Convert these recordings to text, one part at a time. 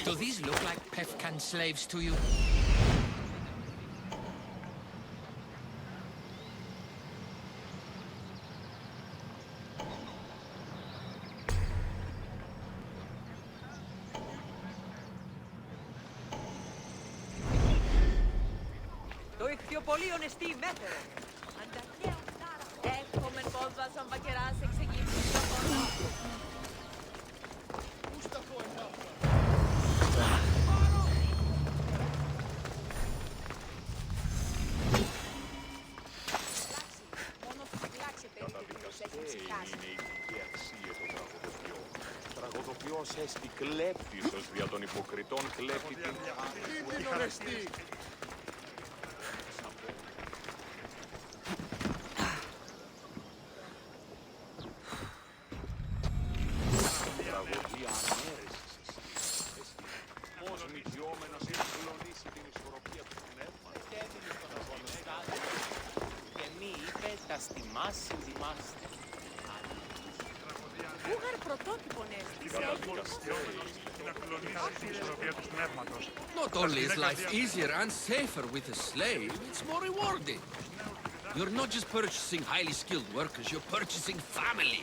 Do these look like Pefkan slaves to you? πιο πολύ ονεστή μέθοδο. Έχουμε πόδα σαν βακερά σε εξεγγύψεις στο χώρο. Είναι η ηθική αξία των τραγωδοποιών. Τραγωδοποιός έστι κλέπτης δια των υποκριτών κλέπτη την ορεστή. Τραγωδία ανέρεσης εστί. Ως μητιόμενος εκκλονίσει την ισορροπία του πνεύματος. Και μη είπε τα στιμάς συντιμάστε. Ούγαρ πρωτότυπον έστησε. Not only is life easier and safer with a slave, it's more rewarding. You're not just purchasing highly skilled workers, you're purchasing family.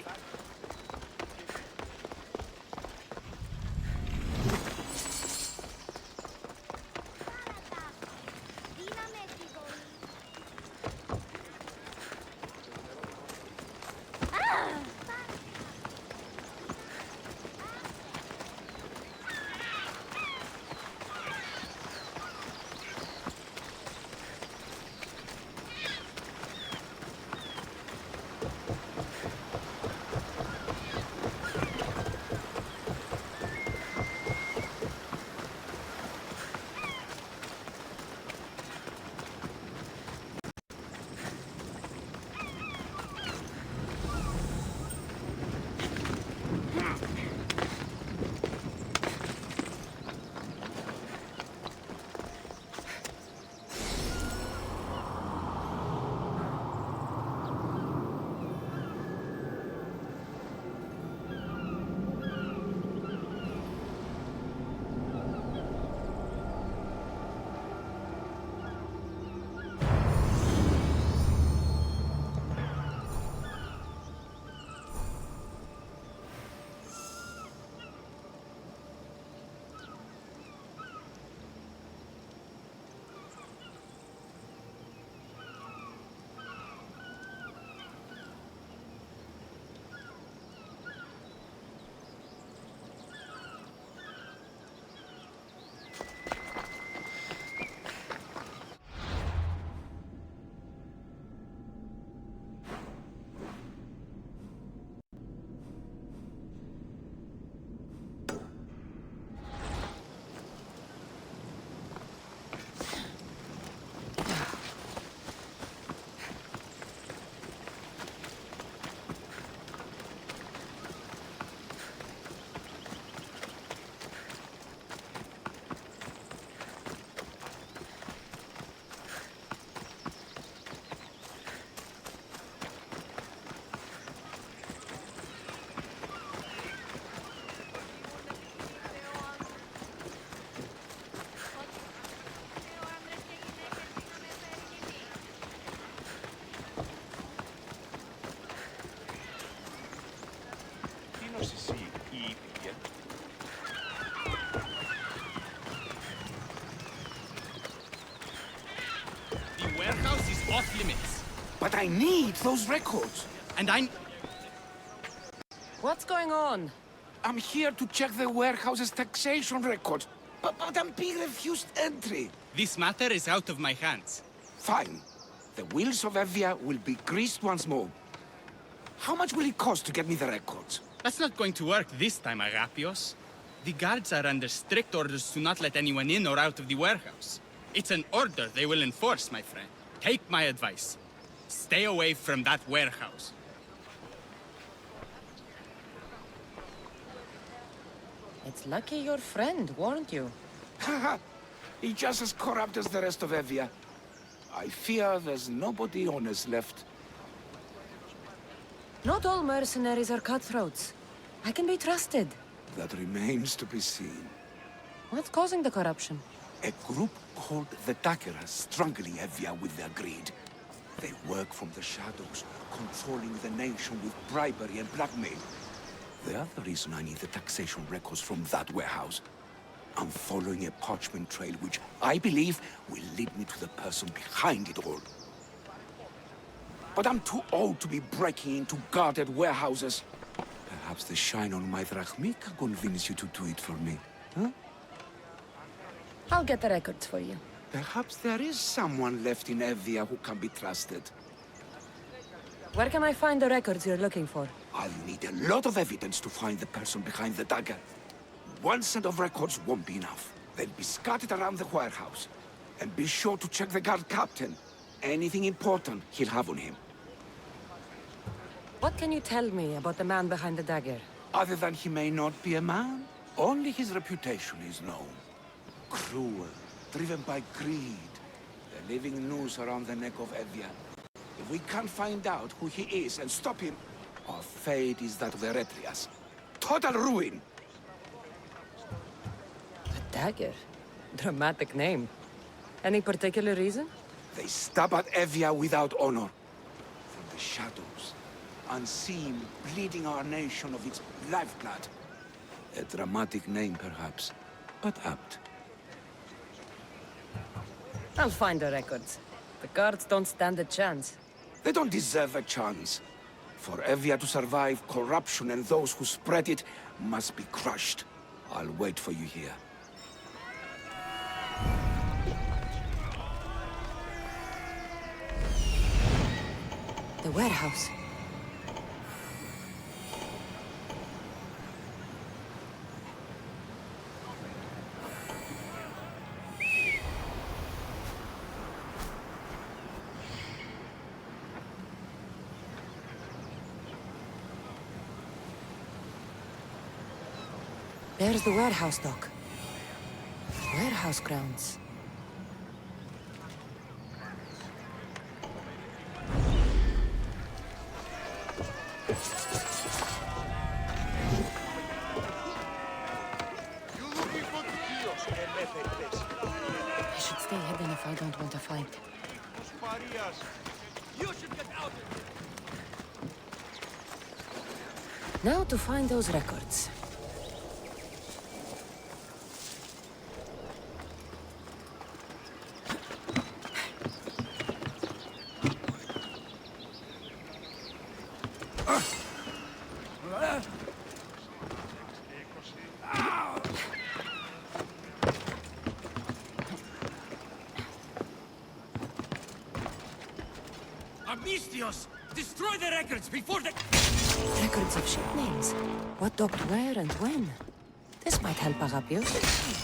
Warehouse is off limits. But I need those records. And What's going on? I'm here to check the warehouse's taxation records. But I'm being refused entry. This matter is out of my hands. Fine. The wheels of Evia will be greased once more. How much will it cost to get me the records? That's not going to work this time, Agapios. The guards are under strict orders to not let anyone in or out of the warehouse. It's an order they will enforce, my friend. Take my advice. Stay away from that warehouse. It's lucky your friend warned you. Haha. He's just as corrupt as the rest of Evia. I fear there's nobody honest left. Not all mercenaries are cutthroats. I can be trusted. That remains to be seen. What's causing the corruption? A group called the Takeras struggling Evia with their greed. They work from the shadows, controlling the nation with bribery and blackmail. The other reason I need the taxation records from that warehouse. I'm following a parchment trail which I believe will lead me to the person behind it all. But I'm too old to be breaking into guarded warehouses. Perhaps the shine on my drachmi can convince you to do it for me, huh? I'll get the records for you. Perhaps there is someone left in Evia who can be trusted. Where can I find the records you're looking for? I'll need a lot of evidence to find the person behind the dagger. One set of records won't be enough. They'll be scattered around the warehouse. And be sure to check the guard captain. Anything important he'll have on him. What can you tell me about the man behind the dagger? Other than he may not be a man, only his reputation is known. Cruel, driven by greed. The living noose around the neck of Evia. If we can't find out who he is and stop him, our fate is that of the Retrias. Total ruin! The dagger? Dramatic name. Any particular reason? They stab at Evia without honor. From the shadows, unseen, bleeding our nation of its lifeblood. A dramatic name, perhaps, but apt. I'll find the records. The guards don't stand a chance. They don't deserve a chance. For Evia to survive, corruption and those who spread it must be crushed. I'll wait for you here. The warehouse. There's the warehouse dock. Warehouse grounds. I should stay hidden if I don't want to fight. You should get out of here! Now to find those records. Amistios! Destroy the records before the... Records of ship names. What docked where and when. This might help Agapios.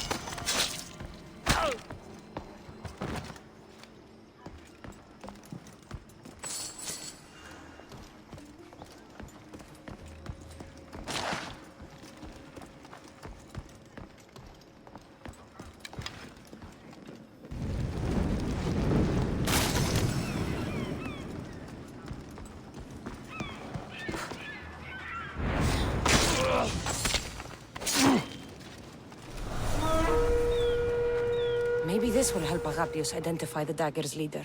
Maybe this will help Agapios identify the dagger's leader.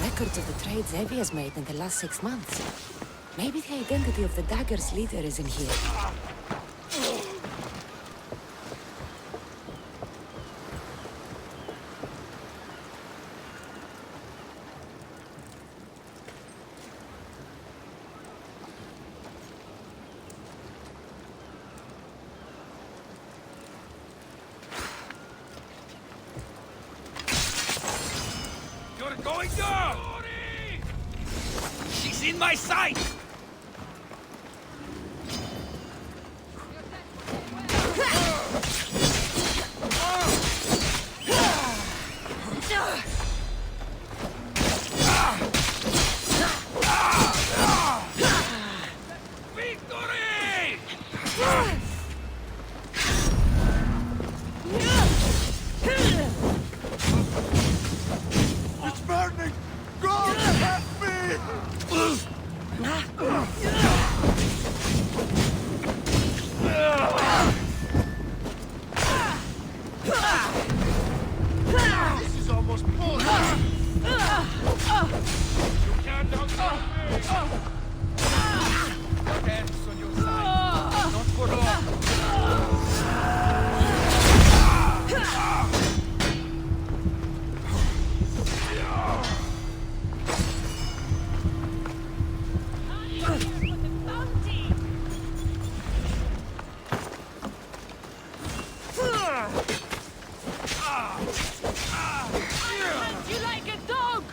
Records of the trades Evie has made in the last 6 months. Maybe the identity of the dagger's leader is in here. You're going down! She's in my sight! Victory! It's burning! God, help me! Earth's on your side. Not for long. You like a dog!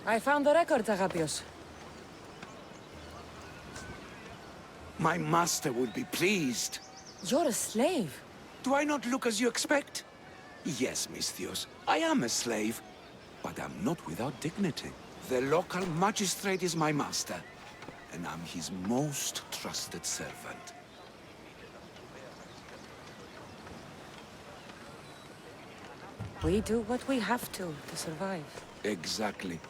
I found the records, Agapios. My master would be pleased. You're a slave. Do I not look as you expect? Yes, Misthios, I am a slave, but I'm not without dignity. The local magistrate is my master, and I'm his most trusted servant. We do what we have to survive. Exactly.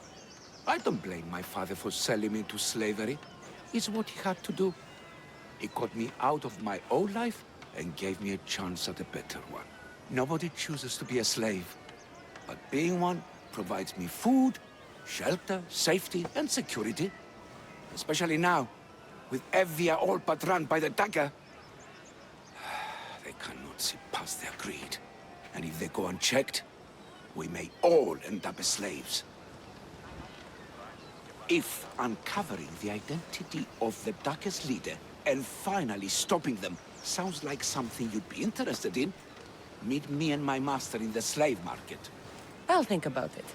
I don't blame my father for selling me to slavery. It's what he had to do. He got me out of my old life and gave me a chance at a better one. Nobody chooses to be a slave, but being one provides me food, shelter, safety, and security. Especially now, with Evia all but run by the dagger. They cannot see past their greed. And if they go unchecked, we may all end up as slaves. If uncovering the identity of the Dagger's leader and finally stopping them sounds like something you'd be interested in, meet me and my master in the slave market. I'll think about it.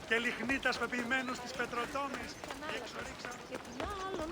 Και λιχνίτας πεποιημένους της Πετροτόμης. Και τι άλλον,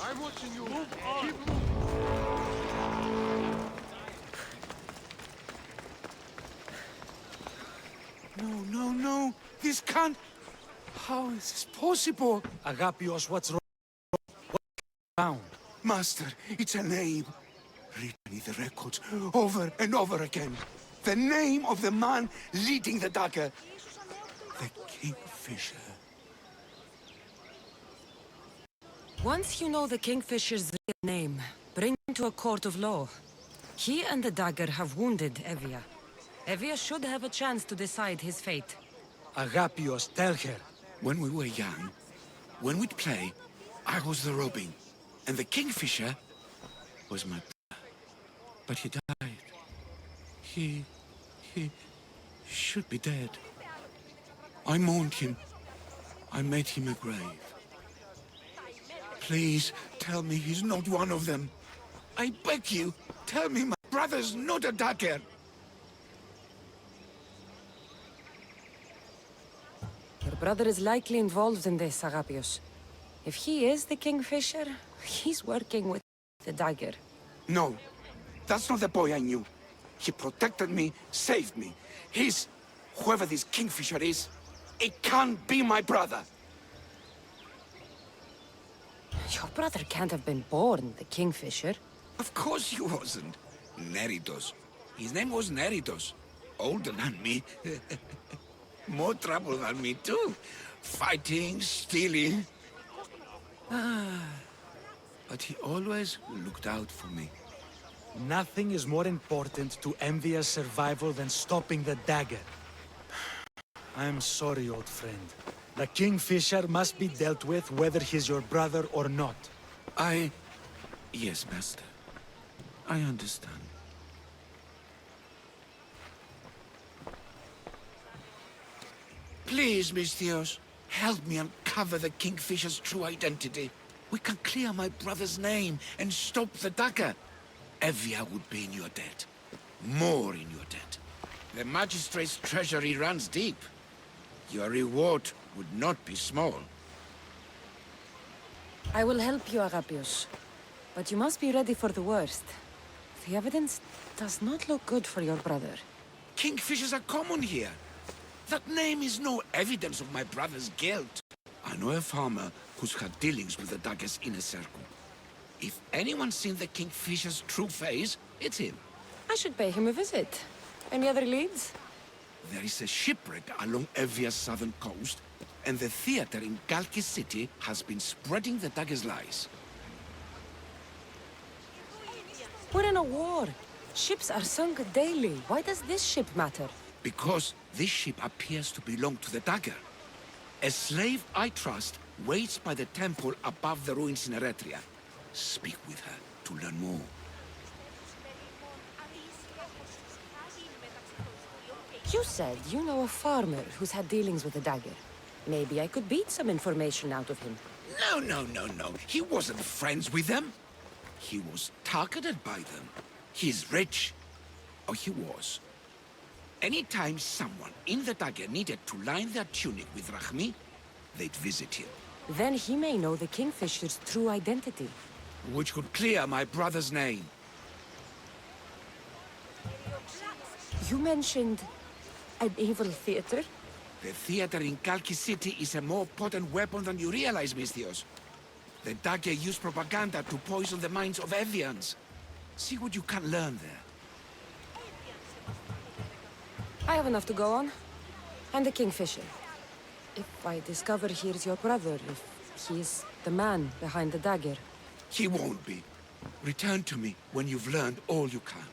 I'm watching you. Move on. Keep moving. No, no. This can't... How is this possible? Agapios, what's wrong? What's Master, it's a name. Written in the records over and over again. The name of the man leading the dagger. The Kingfisher. Once you know the Kingfisher's real name, bring him to a court of law. He and the dagger have wounded Evia. Evia should have a chance to decide his fate. Agapios, tell her. When we were young, when we'd play, I was the robin, and the Kingfisher was my brother. But he died. He should be dead. I mourned him. I made him a grave. Please, tell me he's not one of them. I beg you, tell me my brother's not a dagger. Your brother is likely involved in this, Agapios. If he is the Kingfisher, he's working with the dagger. No, that's not the boy I knew. He protected me, saved me. He's... whoever this Kingfisher is, it can't be my brother. Your brother can't have been born the Kingfisher. Of course he wasn't. Neritos. His name was Neritos. Older than me. More trouble than me, too. Fighting, stealing. But he always looked out for me. Nothing is more important to Envia's survival than stopping the dagger. I'm sorry, old friend. The Kingfisher must be dealt with whether he's your brother or not. Yes, Master. I understand. Please, Misthios, help me uncover the Kingfisher's true identity. We can clear my brother's name and stop the dagger. Evia would be in your debt. More in your debt. The Magistrate's treasury runs deep. Your reward would not be small. I will help you, Agapios. But you must be ready for the worst. The evidence does not look good for your brother. Kingfishers are common here. That name is no evidence of my brother's guilt. I know a farmer who's had dealings with the dagger's inner circle. If anyone's seen the Kingfisher's true face, it's him. I should pay him a visit. Any other leads? There is a shipwreck along Evia's southern coast, and the theater in Galki City has been spreading the dagger's lies. We're in a war. Ships are sunk daily. Why does this ship matter? Because this ship appears to belong to the dagger. A slave I trust waits by the temple above the ruins in Eretria. Speak with her to learn more. You said you know a farmer who's had dealings with the dagger. Maybe I could beat some information out of him. No. He wasn't friends with them. He was targeted by them. He's rich. Or he was. Anytime someone in the dagger needed to line their tunic with Rahmi, they'd visit him. Then he may know the Kingfisher's true identity. Which could clear my brother's name. You mentioned an evil theater? The theater in Kalki City is a more potent weapon than you realize, Misthios. The dagger used propaganda to poison the minds of Evians. See what you can learn there. I have enough to go on. And the Kingfisher. If I discover he's your brother, if he's the man behind the dagger. He won't be. Return to me when you've learned all you can.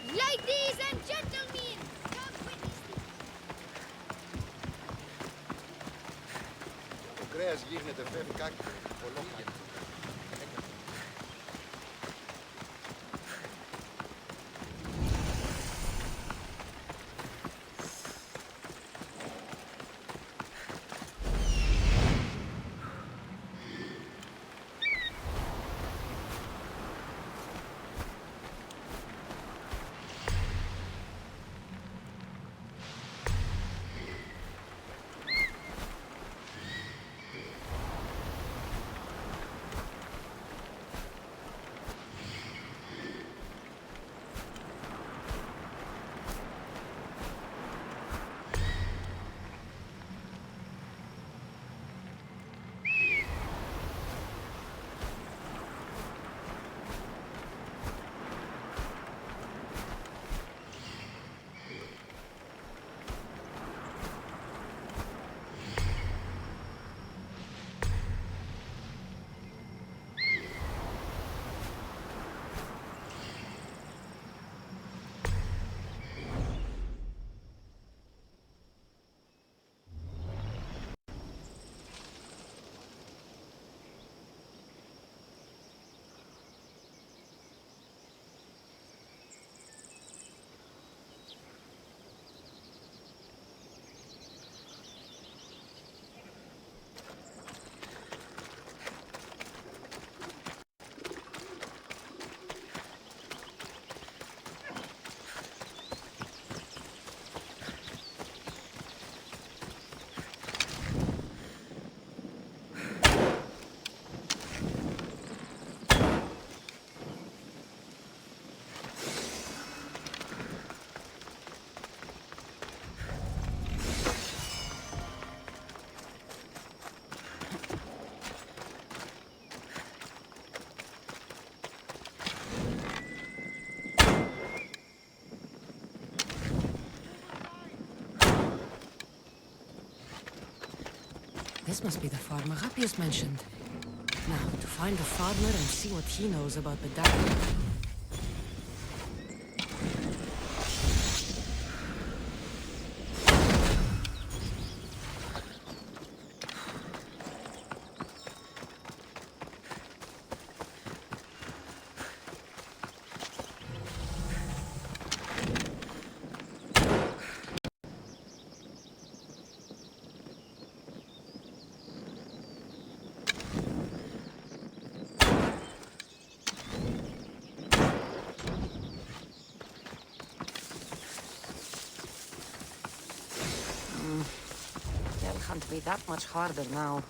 Ladies and gentlemen, come witness Το κρέας γίγνεται φεύγει κάκι, ολόκληρο. This must be the farm Arapius mentioned. Now, to find the farmer and see what he knows about the dagger. Can't be that much harder now.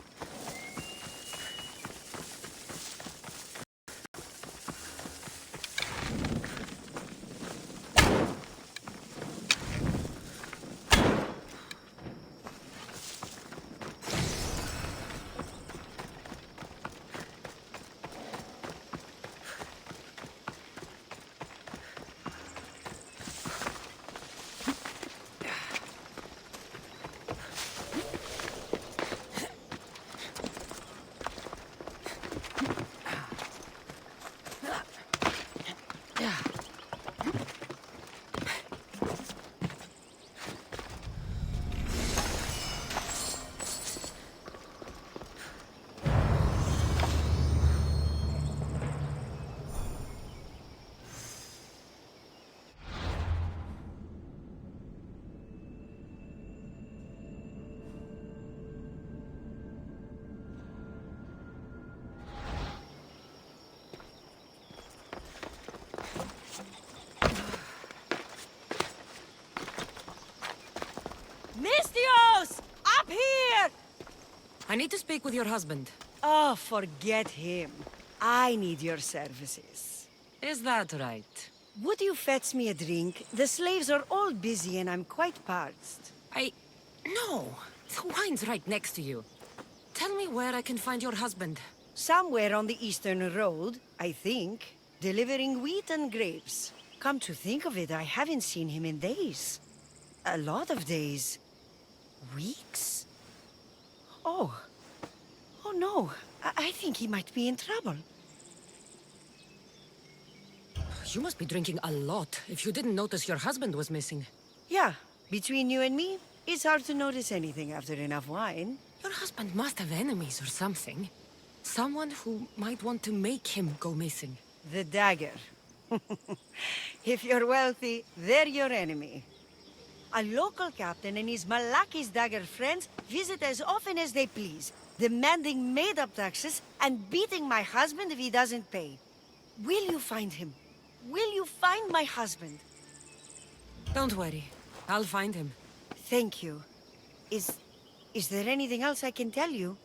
Mistios! Up here! I need to speak with your husband. Oh, forget him. I need your services. Is that right? Would you fetch me a drink? The slaves are all busy and I'm quite parched. No. The wine's right next to you. Tell me where I can find your husband. Somewhere on the Eastern Road, I think. Delivering wheat and grapes. Come to think of it, I haven't seen him in days. A lot of days. Weeks? Oh. Oh no. I think he might be in trouble. You must be drinking a lot if you didn't notice your husband was missing. Yeah, between you and me, it's hard to notice anything after enough wine. Your husband must have enemies or something. Someone who might want to make him go missing. The dagger. If you're wealthy, they're your enemy. A local captain and his Malaki's dagger friends visit as often as they please, demanding made-up taxes and beating my husband if he doesn't pay. Will you find him? Will you find my husband? Don't worry. I'll find him. Thank you. Is there anything else I can tell you?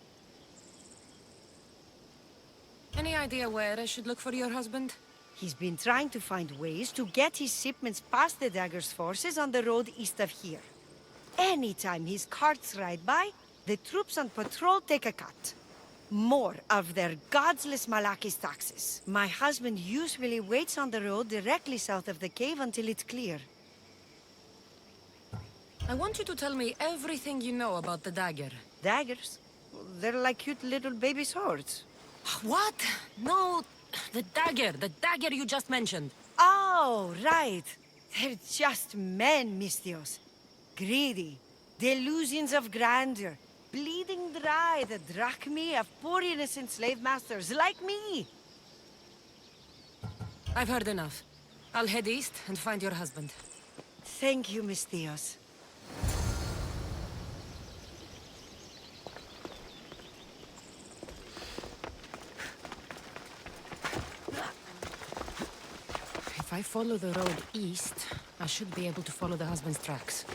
Any idea where I should look for your husband? He's been trying to find ways to get his shipments past the dagger's forces on the road east of here. Anytime his carts ride by, the troops on patrol take a cut. More of their godless Malaki's taxes. My husband usually waits on the road directly south of the cave until it's clear. I want you to tell me everything you know about the dagger. Daggers? They're like cute little baby swords. What? No, the dagger you just mentioned. Oh, right. They're just men, Mistios. Greedy, delusions of grandeur, bleeding dry the drachmae of poor innocent slave masters like me. I've heard enough. I'll head east and find your husband. Thank you, Mistios. If I follow the road east, I should be able to follow the husband's tracks.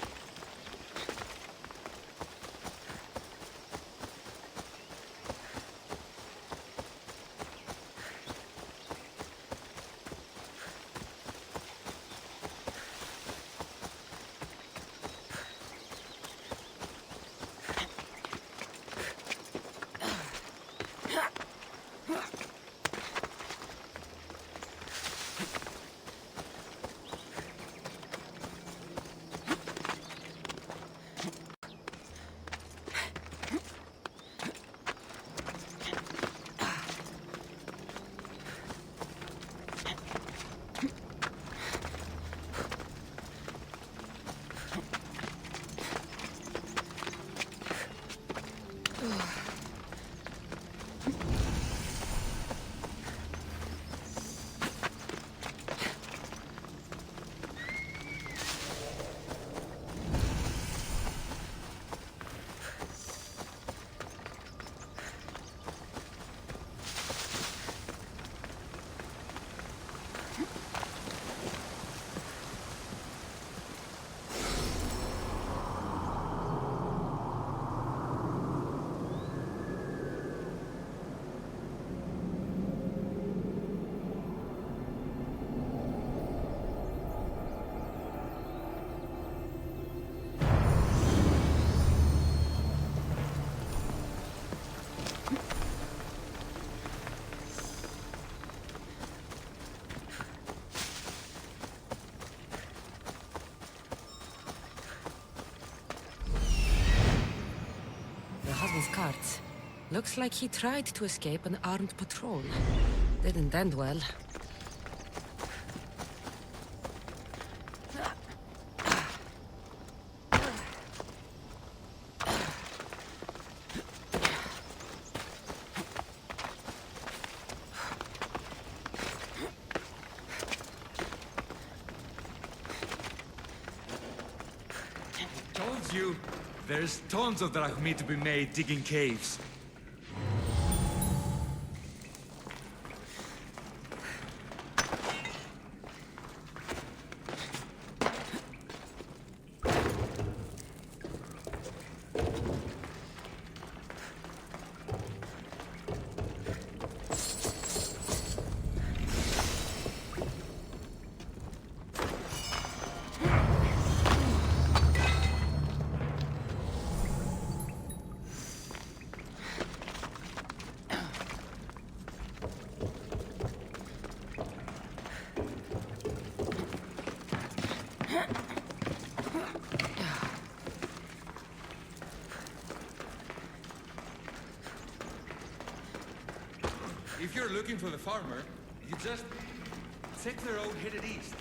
Looks like he tried to escape an armed patrol. Didn't end well. Told you, there's tons of drachmi to be made digging caves. If you're looking for the farmer, you just take the road headed east.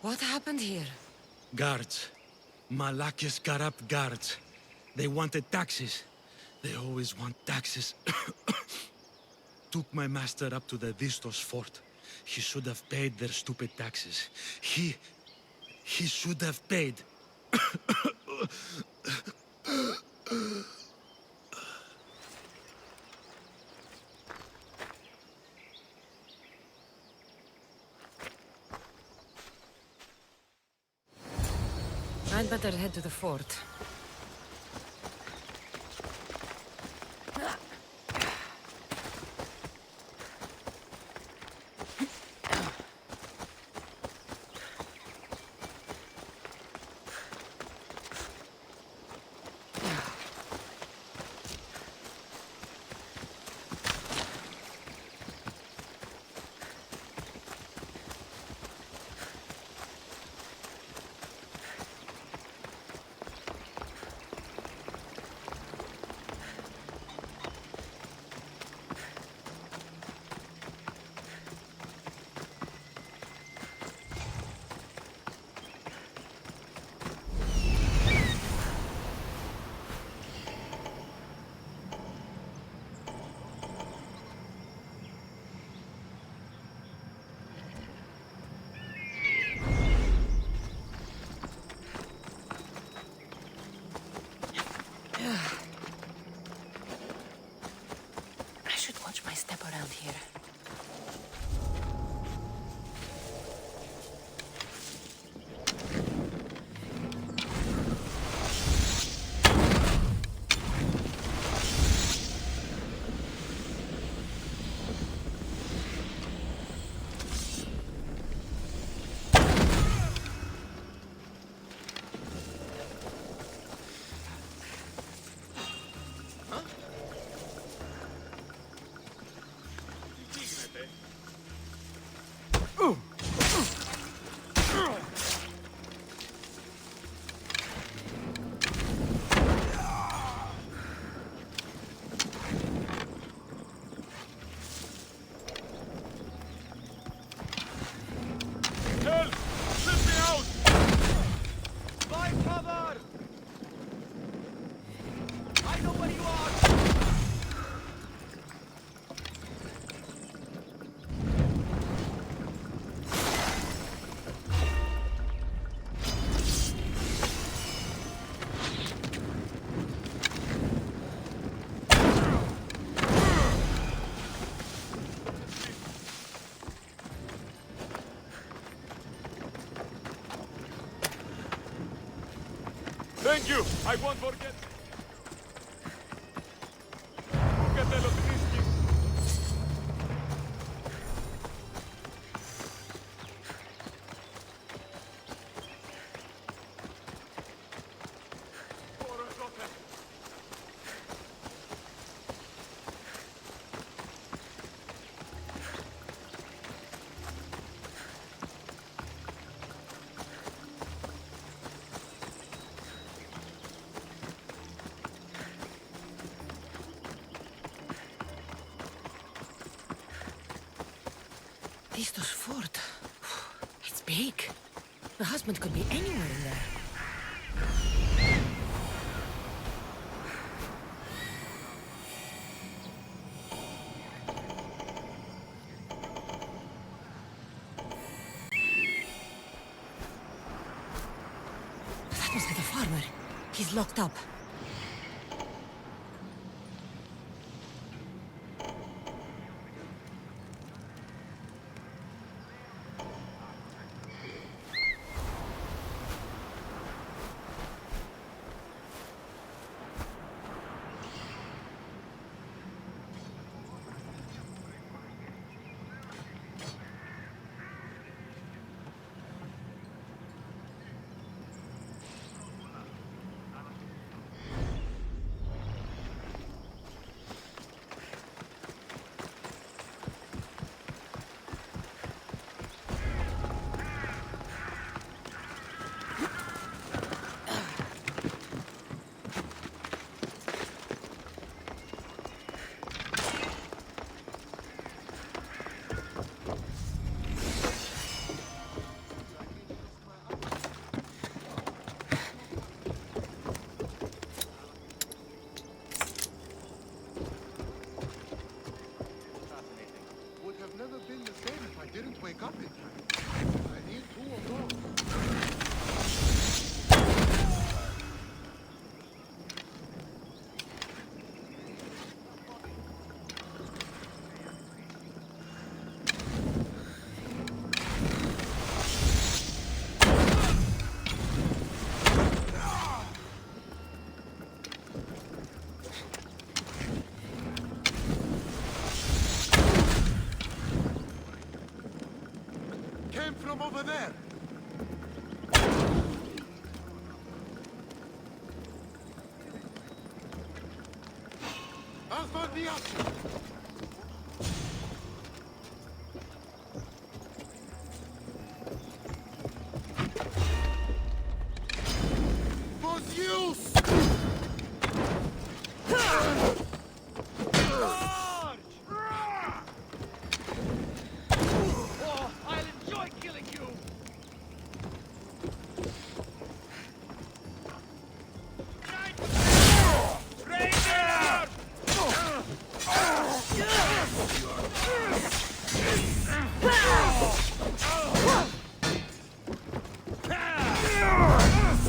What happened here? Guards. Malakis got up guards. They wanted taxes. They always want taxes. Took my master up to the Vistos fort. He should have paid their stupid taxes. He should have paid. I'd better head to the fort. I should watch my step around here. Thank you. I won't forget. Κατέλο βρίσκει. Tistos fort. It's big. The husband could be anywhere in there. That must be the farmer. He's locked up. Wake up in time. I need 2 of those. Came from over there. Was use!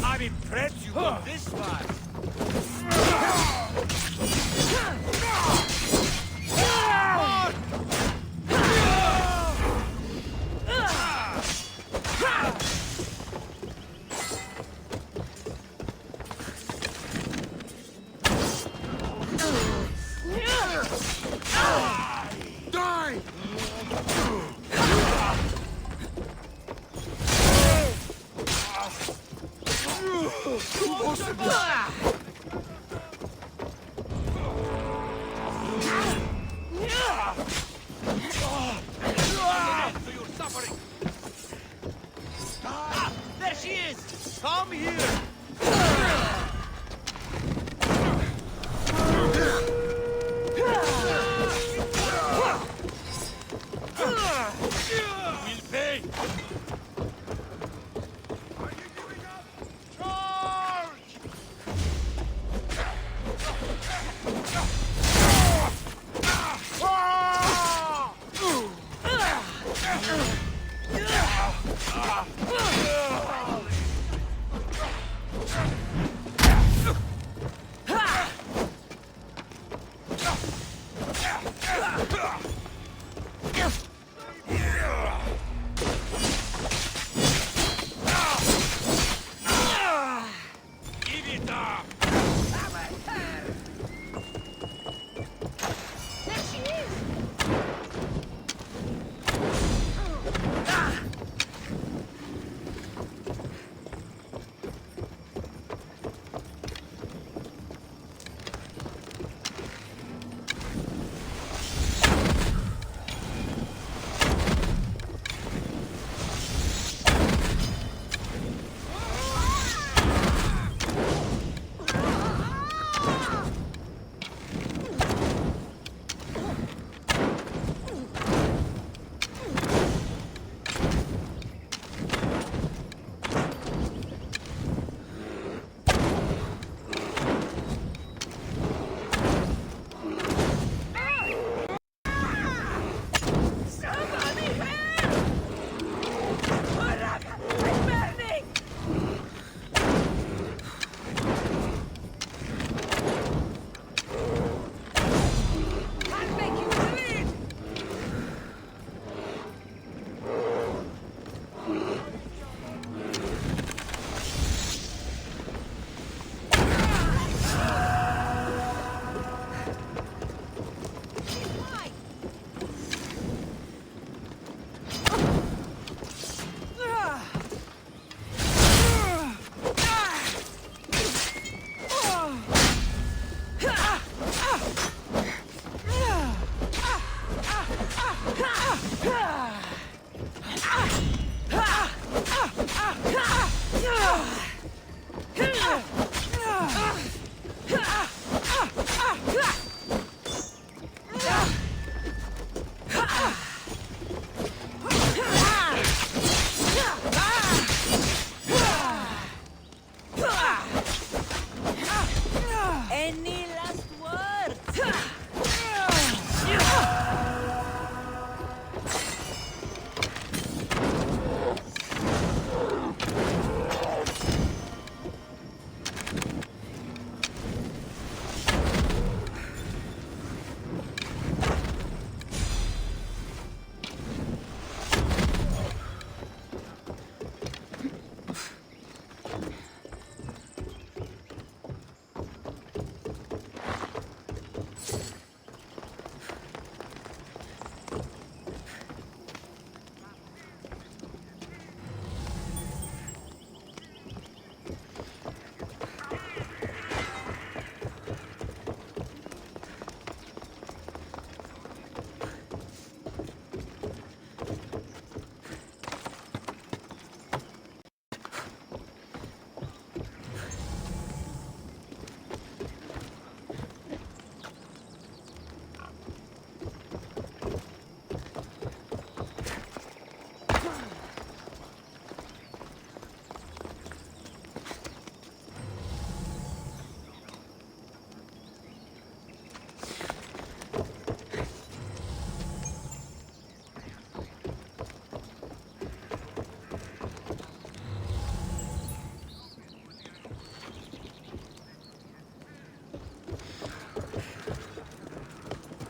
I'm impressed you got this far. There she is! Come here! We'll pay!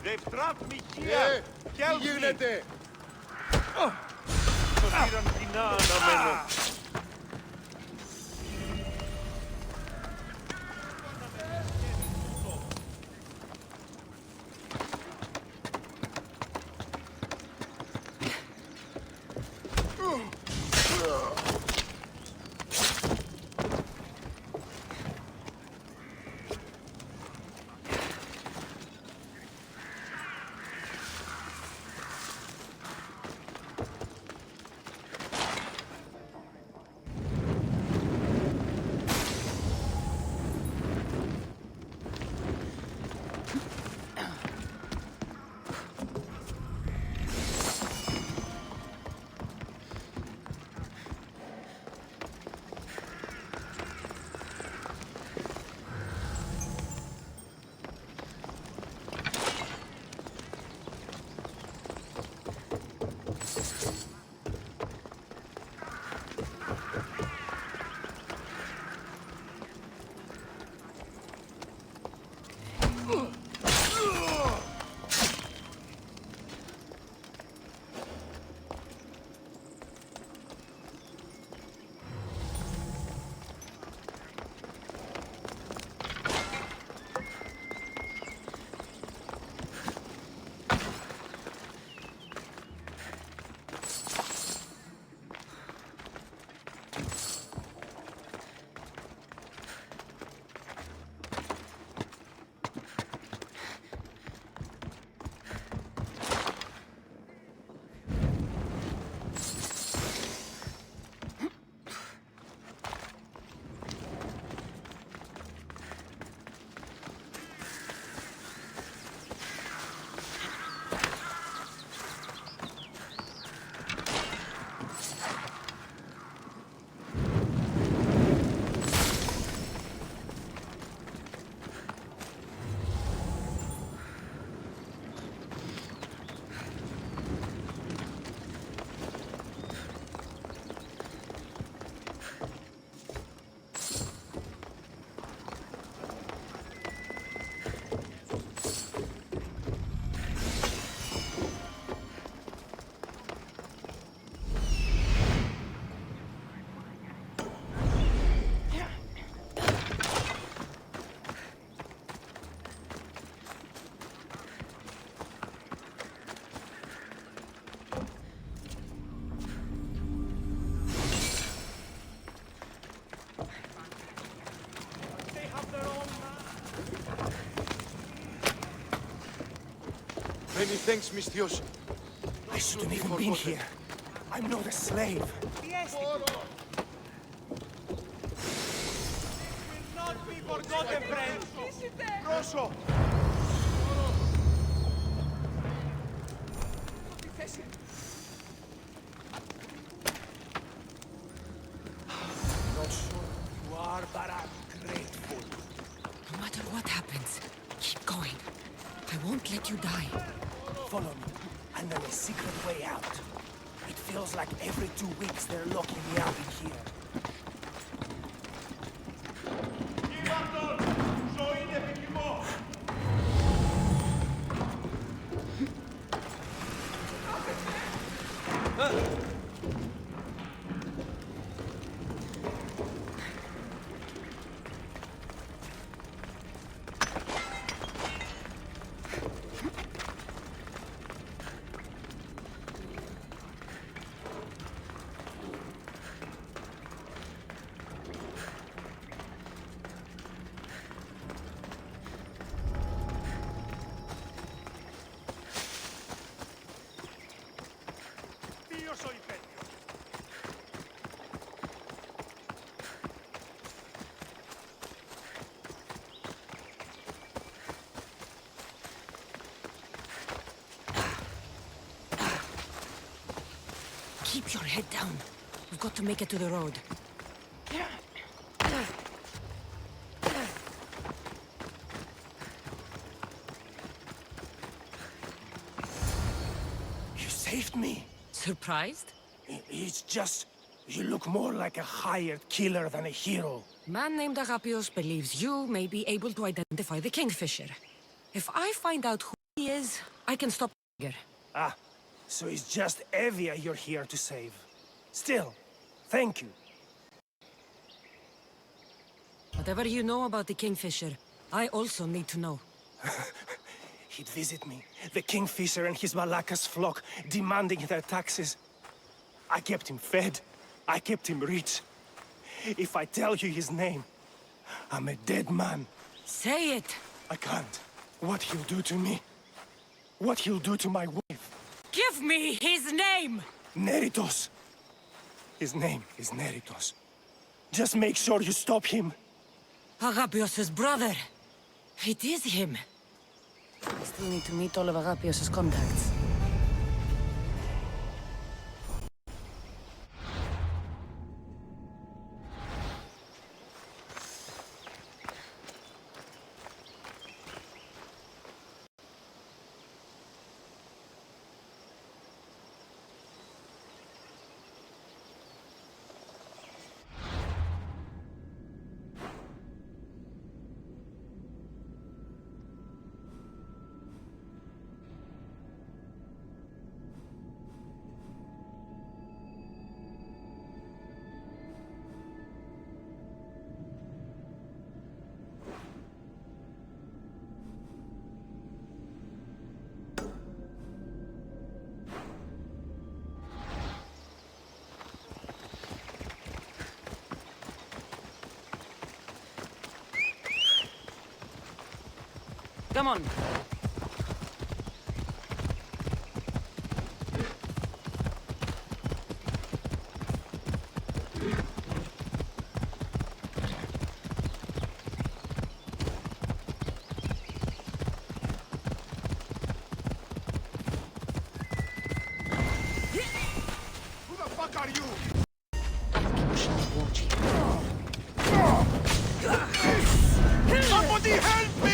They've trapped me here! Help Τι me! γίνεται? Το πήραν κοινά αναμένο. Many thanks, Misthios. I shouldn't even been here. I'm not a slave. Not be forgotten, friends! Πρόσω! Not sure you are, but I'm grateful. No matter what happens, keep going. I won't let you die. Follow me, and there's a secret way out. It feels like every 2 weeks they're locking me up in here. Keep your head down. We've got to make it to the road. You saved me. Surprised? It's just... you look more like a hired killer than a hero. Man named Agapios believes you may be able to identify the Kingfisher. If I find out who he is, I can stop here. Ah, so it's just Evia you're here to save. Still, thank you. Whatever you know about the Kingfisher, I also need to know. He'd visit me, the Kingfisher and his Malacca's flock, demanding their taxes. I kept him fed. I kept him rich. If I tell you his name, I'm a dead man. Say it! I can't. What he'll do to me. What he'll do to my wife. Give me his name! Neritos. His name is Neritos. Just make sure you stop him. Agapios' brother. It is him. I still need to meet all of Agapios' contacts. Come on. Who the fuck are you? Somebody help me!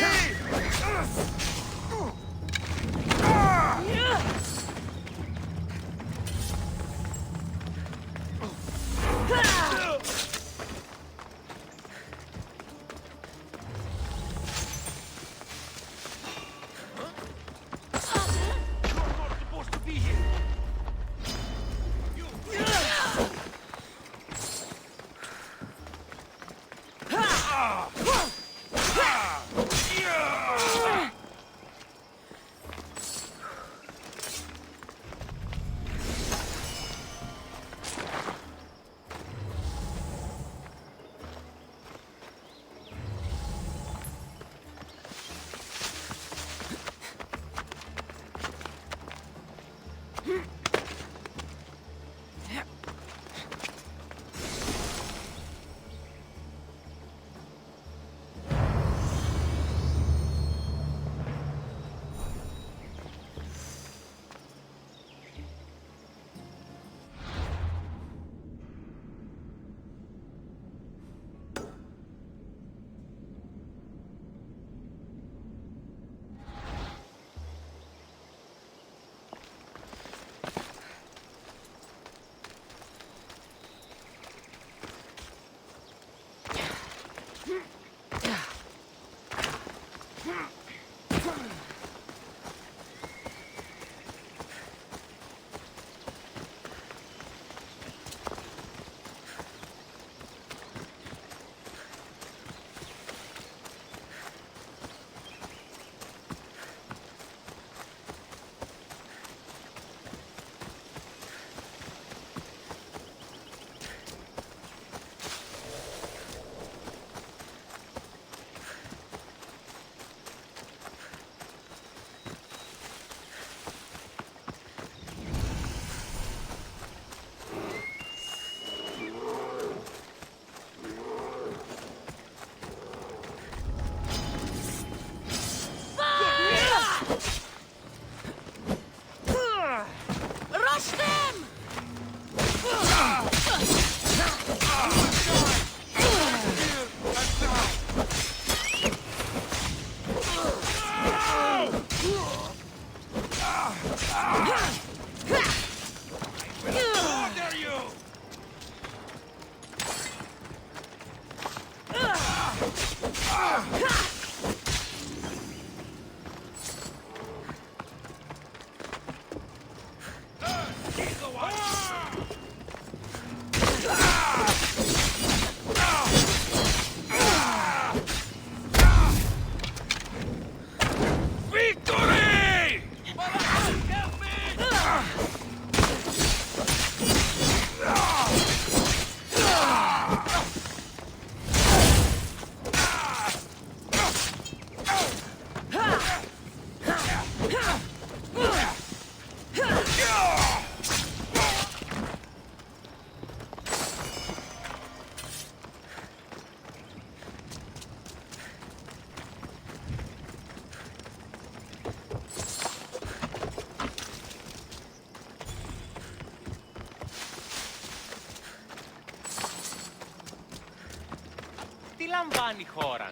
λαμβάνει χώρα.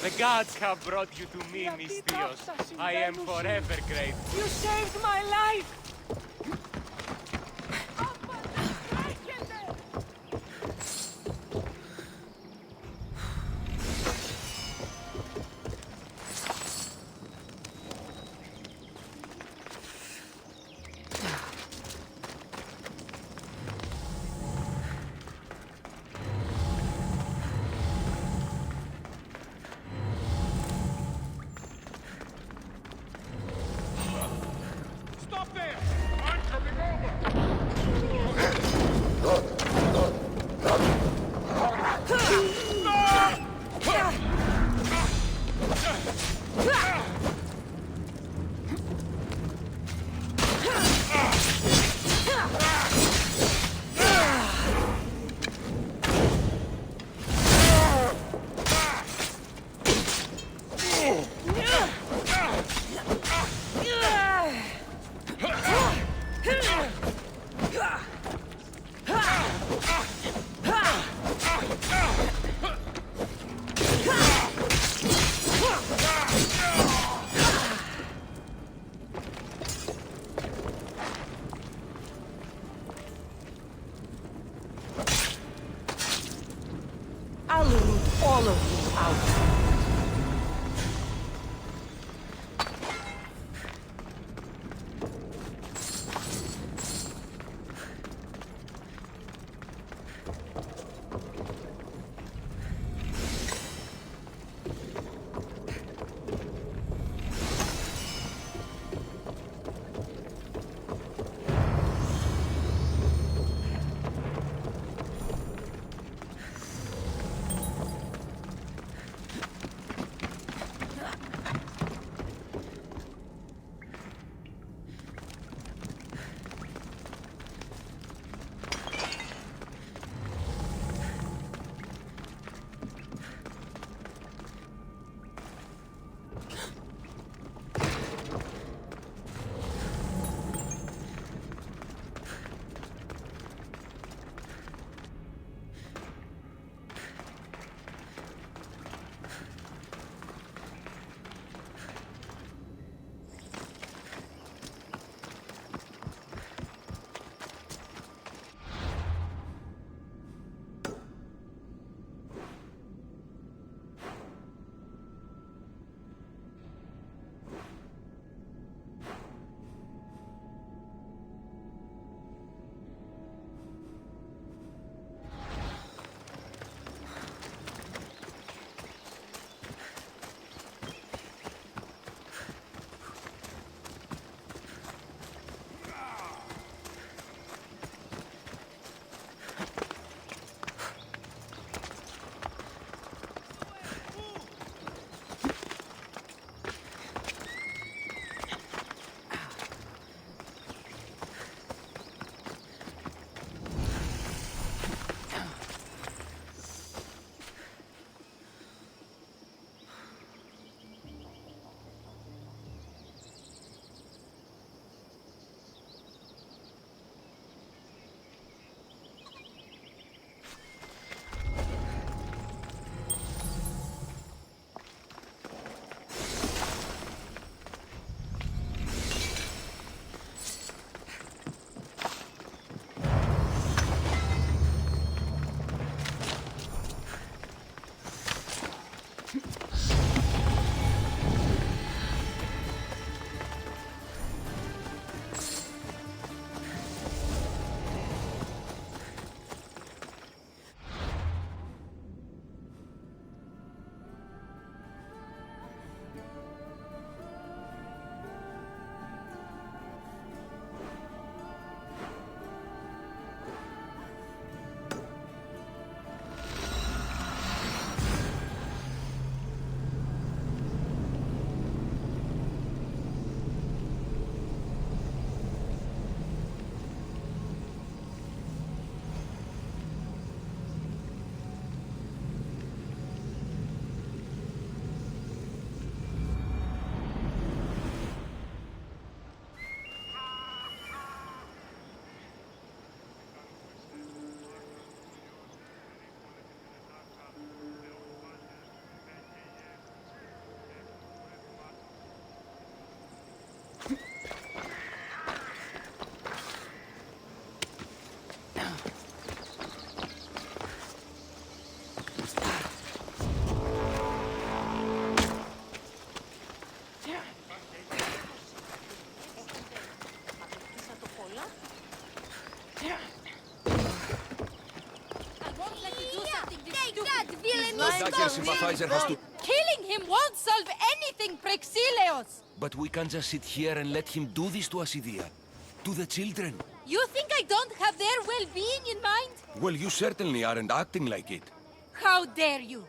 The gods have brought you to me, Mystios. I am forever grateful. You saved my life! Stop there! dagger sympathizer has to... Killing him won't solve anything, Prexileos! But we can't just sit here and let him do this to us, Idia. To the children. You think I don't have their well-being in mind? Well, you certainly aren't acting like it. How dare you?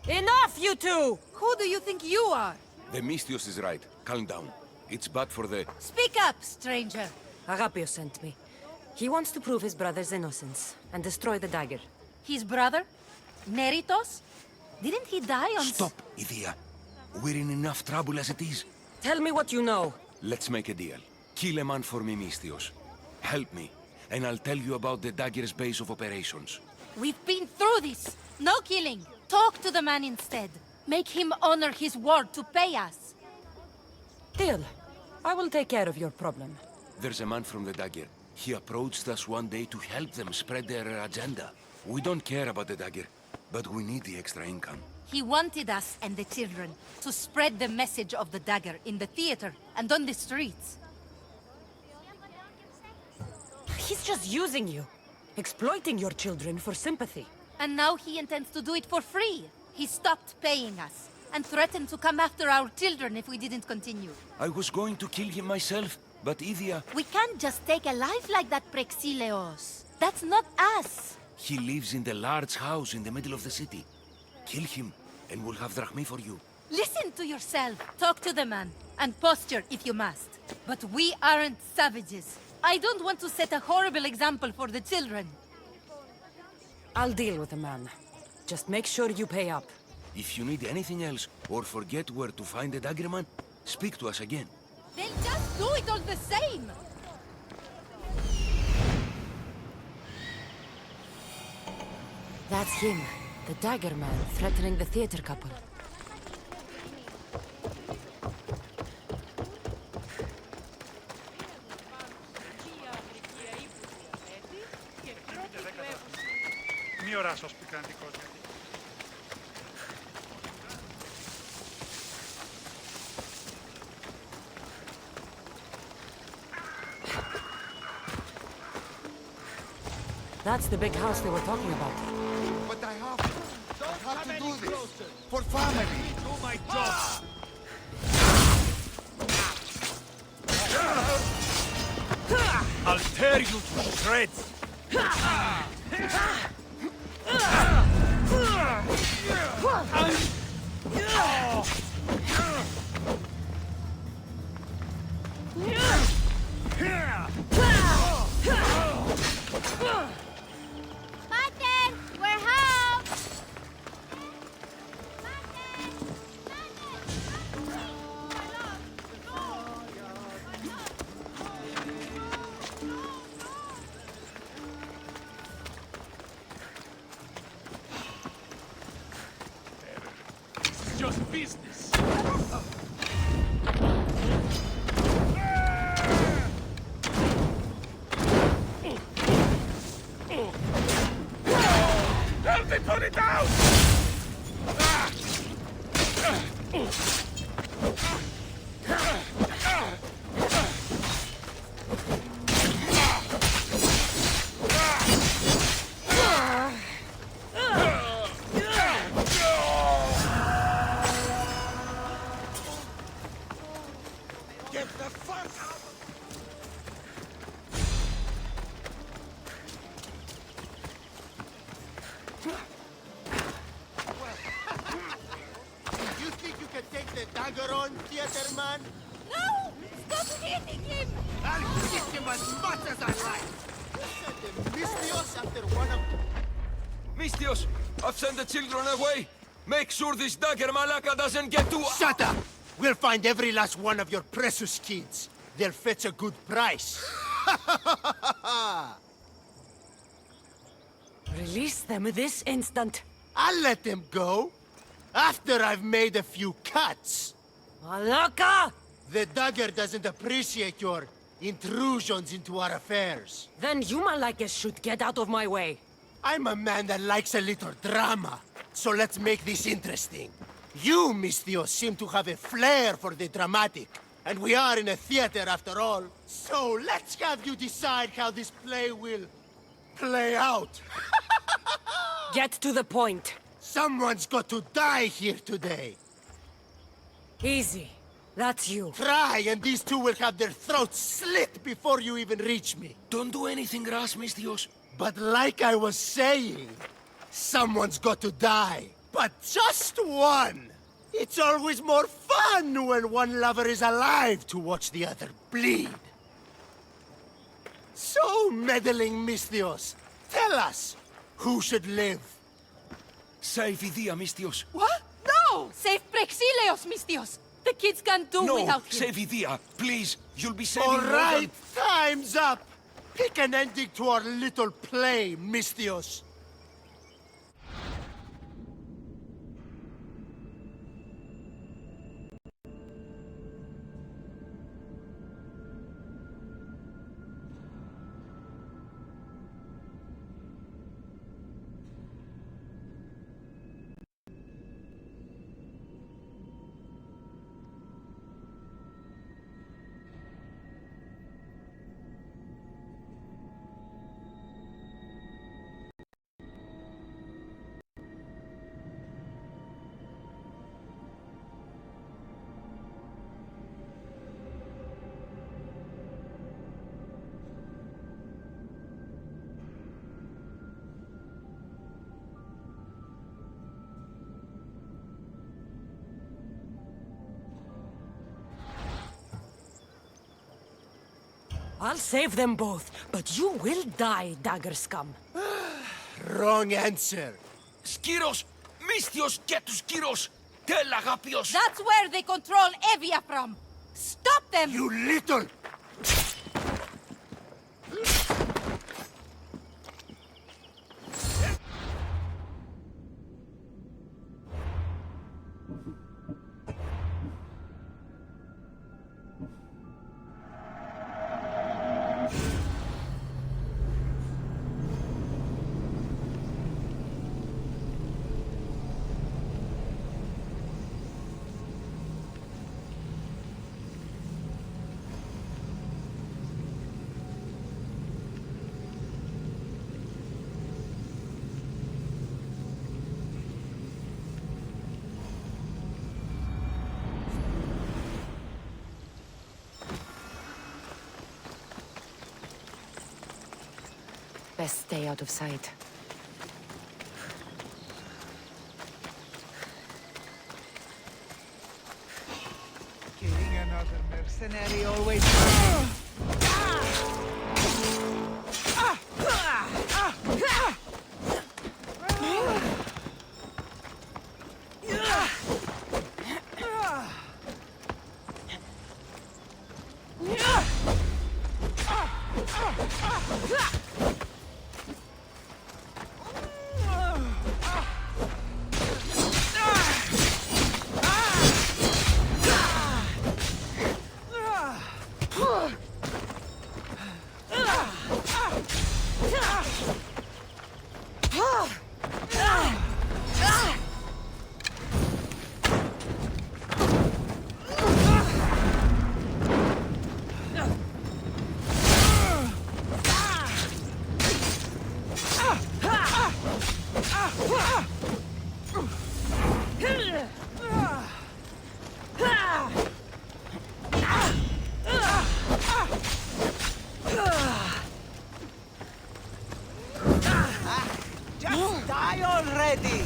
Enough, you two! Who do you think you are? The Mystios is right. Calm down. It's bad for the... Speak up, stranger. Agapios sent me. He wants to prove his brother's innocence and destroy the dagger. His brother? Neritos? Didn't he die on... Stop, Idia. We're in enough trouble as it is. Tell me what you know. Let's make a deal. Kill a man for me, Mystios. Help me, and I'll tell you about the dagger's base of operations. We've been through this. No killing. Talk to the man instead. Make him honor his word to pay us. Deal. I will take care of your problem. There's a man from the dagger. He approached us one day to help them spread their agenda. We don't care about the dagger, but we need the extra income. He wanted us and the children to spread the message of the dagger in the theater and on the streets. He's just using you. Exploiting your children for sympathy. And now he intends to do it for free. He stopped paying us and threatened to come after our children if we didn't continue. I was going to kill him myself, but Idia... We can't just take a life like that, Prexileos. That's not us. He lives in the large house in the middle of the city. Kill him, and we'll have drachmi for you. Listen to yourself. Talk to the man, and posture if you must. But we aren't savages. I don't want to set a horrible example for the children. I'll deal with the man. Just make sure you pay up. If you need anything else, or forget where to find the dagger man, speak to us again. They'll just do it all the same! That's him, the dagger man, threatening the theater couple. Μη οράσος πικραντικός. That's the big house they were talking about. But I have to do this. For family. Do my job! I'll tear you to shreds! Spartan, we're home! Just business! Help me put it down! Get the fuck out! You think you can take the dagger on, theater man? No! Stop hitting him! I'll hit him as much as I like! You said the Mystios after one of... Mystios, I've sent the children away. Make sure this dagger malaka doesn't get to... Shut up! We'll find every last one of your precious kids. They'll fetch a good price. Release them this instant. I'll let them go. After I've made a few cuts. Malaka! The dagger doesn't appreciate your intrusions into our affairs. Then you Malakes should get out of my way. I'm a man that likes a little drama. So let's make this interesting. You, Mystios, seem to have a flair for the dramatic. And we are in a theater after all. So let's have you decide how this play will play out. Get to the point. Someone's got to die here today. Easy. That's you. Try, and these two will have their throats slit before you even reach me. Don't do anything rash, Mistios. But like I was saying, someone's got to die. But just one! It's always more fun when one lover is alive to watch the other bleed. So, meddling Mistios, tell us, who should live? Save Idia, Mistios. What? No! Save Prexileos, Mistios! The kids can't do without him. Save Idia, please. You'll be saving All more right, time's up! Pick an ending to our little play, Mistios. I'll save them both, but you will die, dagger scum. Wrong answer. Skiros! Mistios, get to Skiros! Tell Agapios! That's where they control Evia from! Stop them! You little... Best stay out of sight. Killing another mercenary always... Just die already!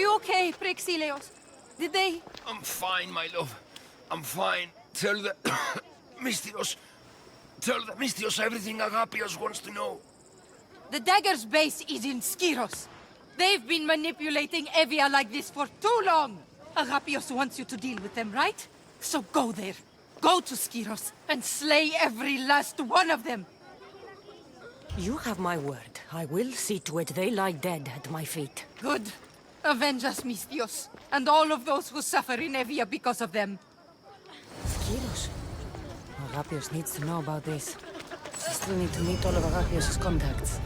you okay, Prexilios? Did they... I'm fine, my love. I'm fine. Tell the... Mystios... Tell the Mystios everything Agapios wants to know. The Dagger's base is in Skiros. They've been manipulating Evia like this for too long. Agapios wants you to deal with them, right? So go there. Go to Skiros and slay every last one of them. You have my word. I will see to it they lie dead at my feet. Good. Avenge us, Mystios, and all of those who suffer in Evia because of them. Skiros? Agapios needs to know about this. I still need to meet all of Agapios' contacts.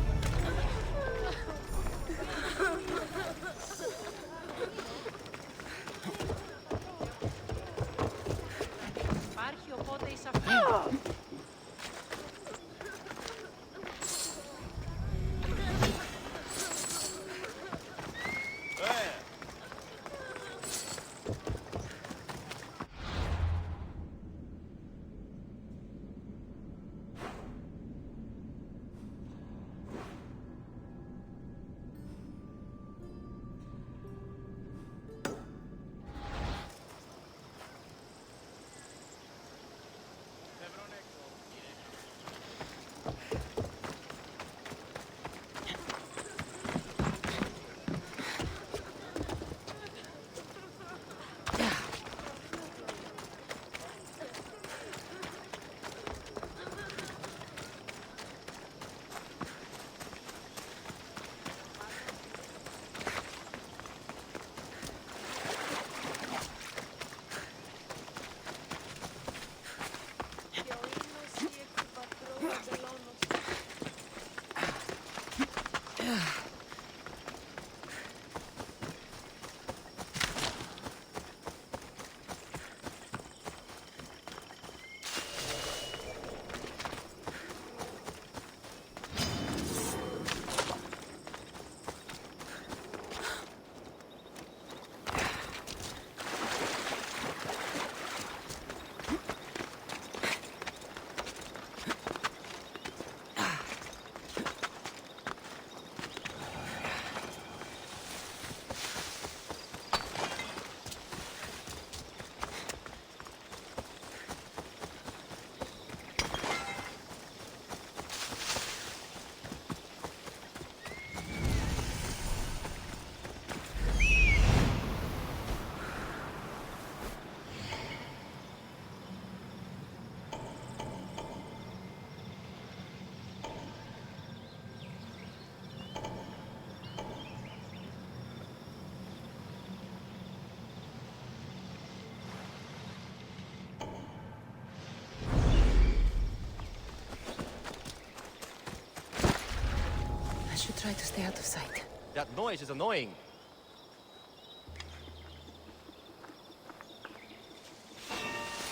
Try to stay out of sight. That noise is annoying.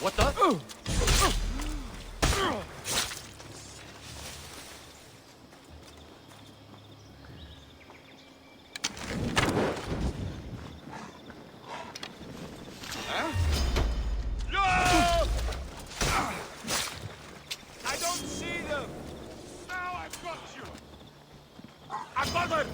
What the? I don't see them! Now I've got you! I'm bothered!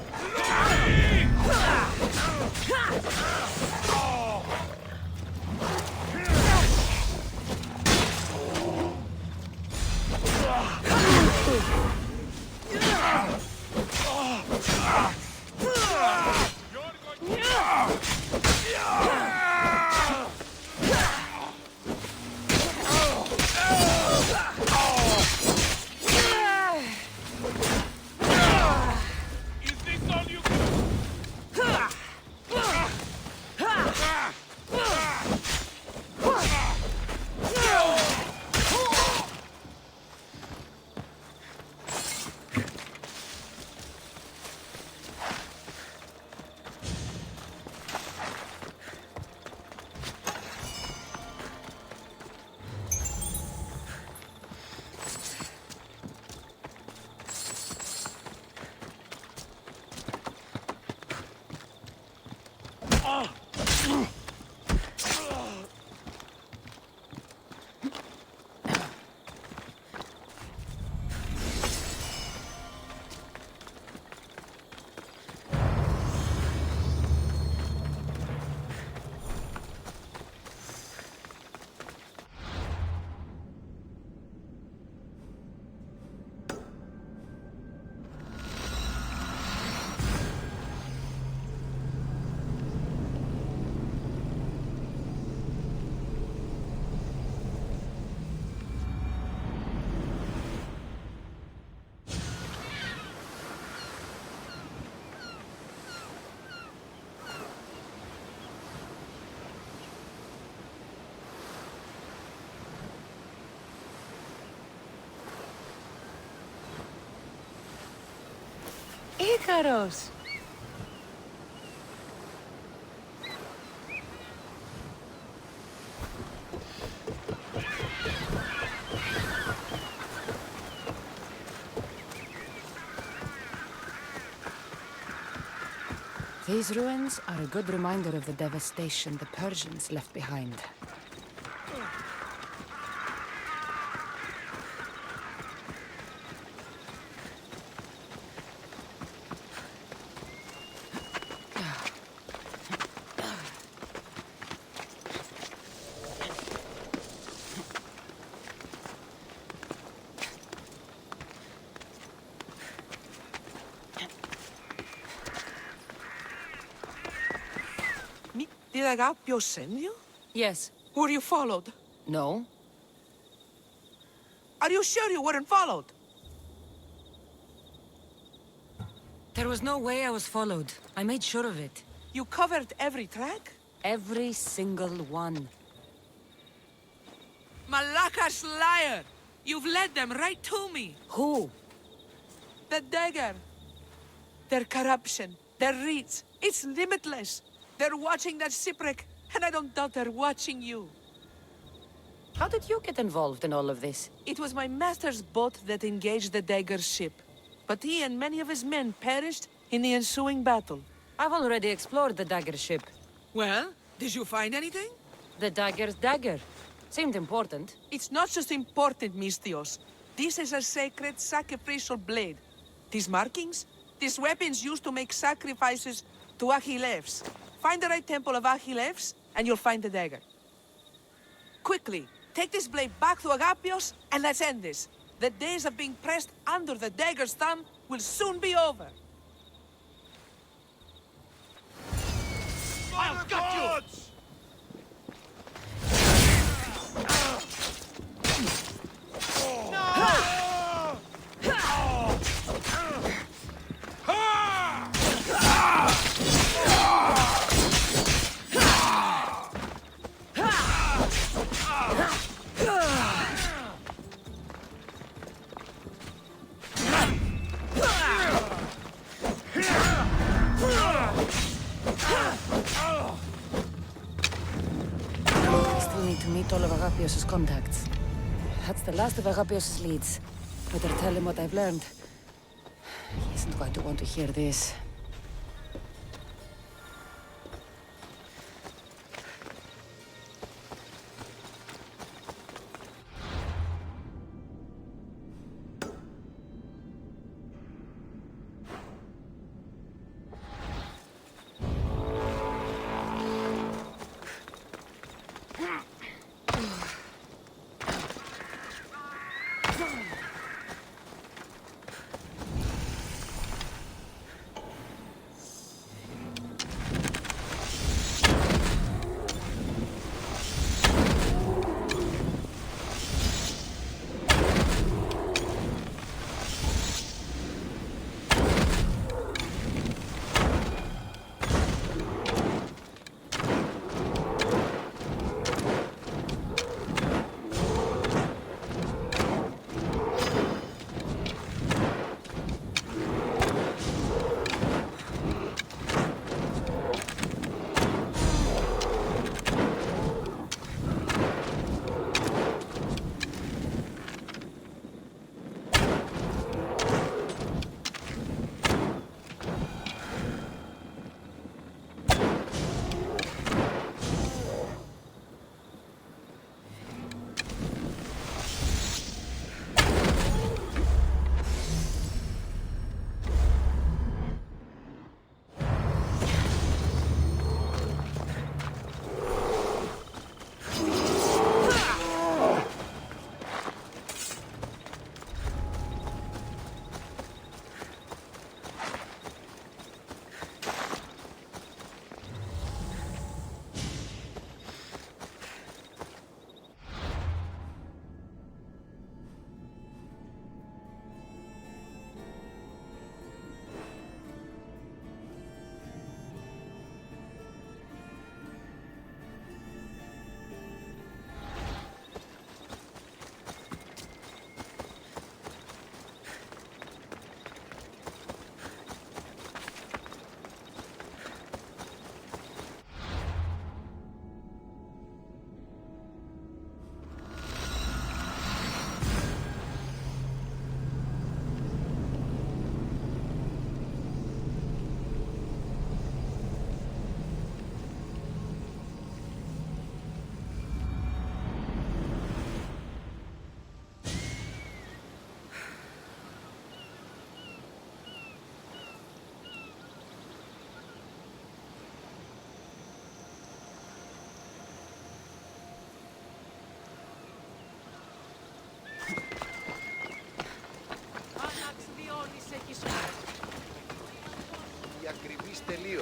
Ikaros! These ruins are a good reminder of the devastation the Persians left behind. Did Agapio send you? Yes. Were you followed? No? Are you sure you weren't followed? There was no way I was followed. I made sure of it. You covered every track? Every single one. Malaka's liar! You've led them right to me! Who? The dagger! Their corruption, their reach, it's limitless! They're watching that shipwreck, and I don't doubt they're watching you. How did you get involved in all of this? It was my master's boat that engaged the dagger's ship. But he and many of his men perished in the ensuing battle. I've already explored the dagger ship. Well, did you find anything? The dagger's dagger. Seemed important. It's not just important, Misthios. This is a sacred sacrificial blade. These markings? These weapons used to make sacrifices to Achilles. Find the right temple of Achilles, and you'll find the dagger. Quickly, take this blade back to Agapios, and let's end this. The days of being pressed under the dagger's thumb will soon be over. I've got you! To meet all of Agapios' contacts. That's the last of Agapios' leads. Better tell him what I've learned. He isn't going to want to hear this.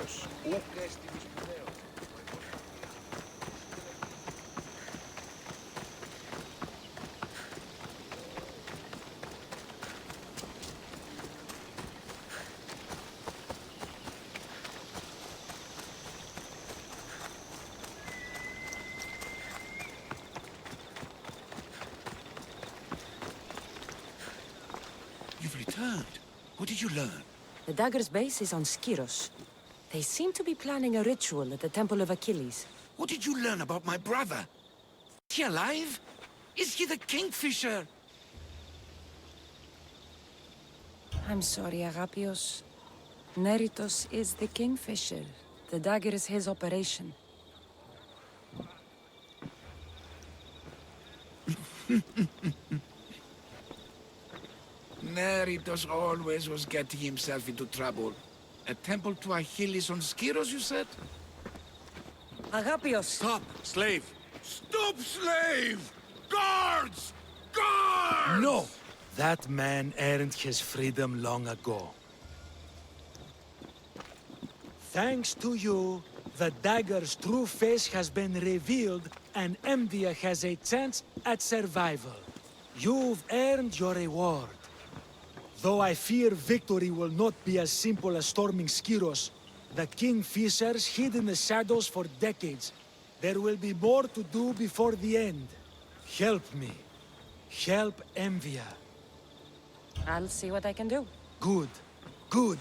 Βεβαίως, ούκ έστιμη σπουδαίος. You've returned. What did you learn? The dagger's base is on Skiros. They seem to be planning a ritual at the Temple of Achilles. What did you learn about my brother? Is he alive? Is he the Kingfisher? I'm sorry, Agapios. Neritos is the Kingfisher. The dagger is his operation. Neritos always was getting himself into trouble. A temple to Achilles on Skiros, you said? Agapios! Stop, slave! Stop, slave! Guards! Guards! No! That man earned his freedom long ago. Thanks to you, the dagger's true face has been revealed and Emvia has a chance at survival. You've earned your reward. Though I fear victory will not be as simple as storming Skiros, the Kingfishers hid in the shadows for decades. There will be more to do before the end. Help me. Help Emvia. I'll see what I can do. Good. Good.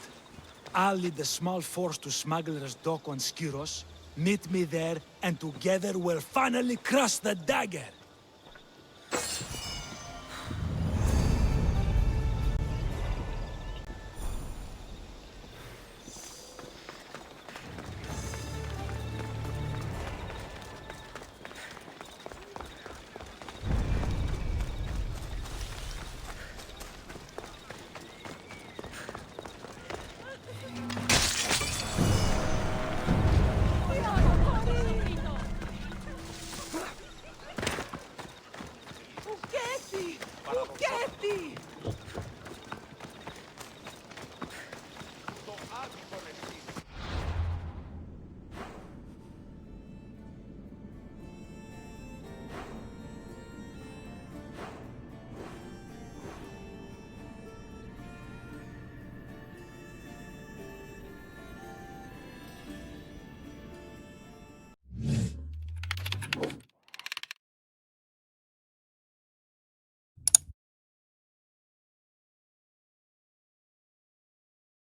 I'll lead a small force to Smuggler's Dock on Skiros. Meet me there, and together we'll finally crush the dagger!